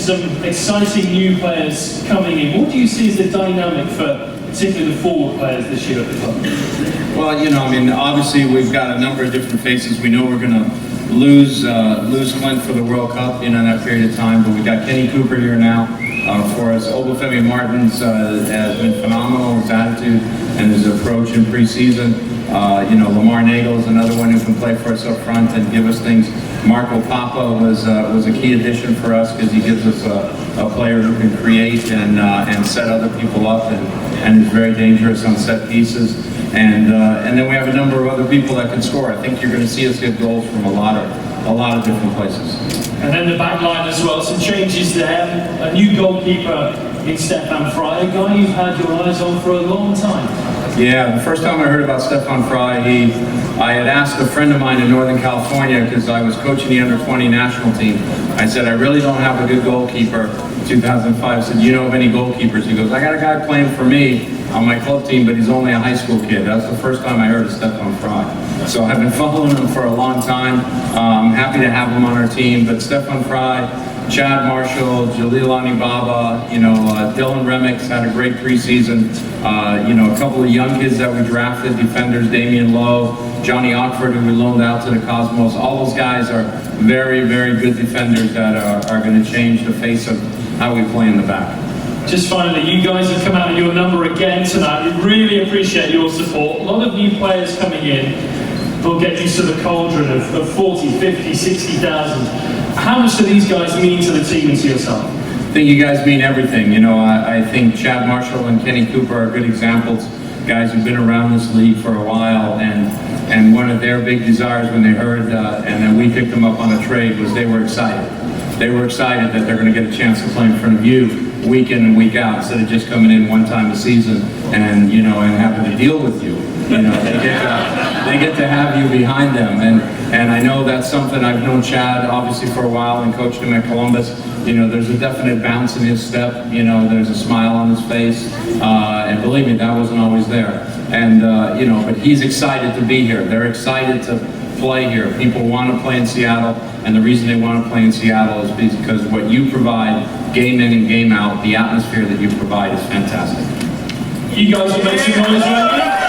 some exciting new players coming in. What do you see as the dynamic for particularly the forward players this year at the club? Well, you know, I mean, obviously we've got a number of different faces. We know we're going to lose Clint for the World Cup, you know, in that period of time, but we've got Kenny Cooper here now for us. Obafemi Martins has been phenomenal, his attitude and his approach in preseason. You know, Lamar Nagel is another one who can play for us up front and give us things. Marco Papa was a key addition for us because he gives us a player who can create and set other people up and is very dangerous on set pieces. And then we have a number of other people that can score. I think you're going to see us get goals from a lot of different places. And then the back line as well, some changes there. A new goalkeeper in Stefan Fry, a guy you've had your eyes on for a long time. Yeah, the first time I heard about Stefan Fry, I had asked a friend of mine in Northern California, because I was coaching the under-20 national team. I said, I really don't have a good goalkeeper. 2005, I said, do you know of any goalkeepers? He goes, I got a guy playing for me on my club team, but he's only a high school kid. That's the first time I heard of Stefan Fry. So I've been following him for a long time. I'm happy to have him on our team, but Stefan Fry, Chad Marshall, Jalil Anibaba, you know, Dylan Remix had a great preseason. You know, a couple of young kids that we drafted, defenders, Damian Lowe, Johnny Ockford, who we loaned out to the Cosmos. All those guys are very, very good defenders that are going to change the face of how we play in the back. Just finally, you guys have come out of your number again tonight. We really appreciate your support. A lot of new players coming in will get used to the cauldron of 40, 50, 60,000. How much do these guys mean to the team and to yourself? I think you guys mean everything. You know, I think Chad Marshall and Kenny Cooper are good examples. Guys who've been around this league for a while, and one of their big desires when they heard, and then we picked them up on a trade, was they were excited. They were excited that they're going to get a chance to play in front of you week in and week out, instead of just coming in one time a season and, you know, and having to deal with you. You know, they get to have you behind them, and I know that's something. I've known Chad obviously for a while and coached him at Columbus. You know, there's a definite bounce in his step. You know, there's a smile on his face, and believe me, that wasn't always there. And you know, but he's excited to be here. They're excited to play here. People want to play in Seattle, and the reason they want to play in Seattle is because what you provide, game in and game out, the atmosphere that you provide is fantastic. You guys will make some noise right now.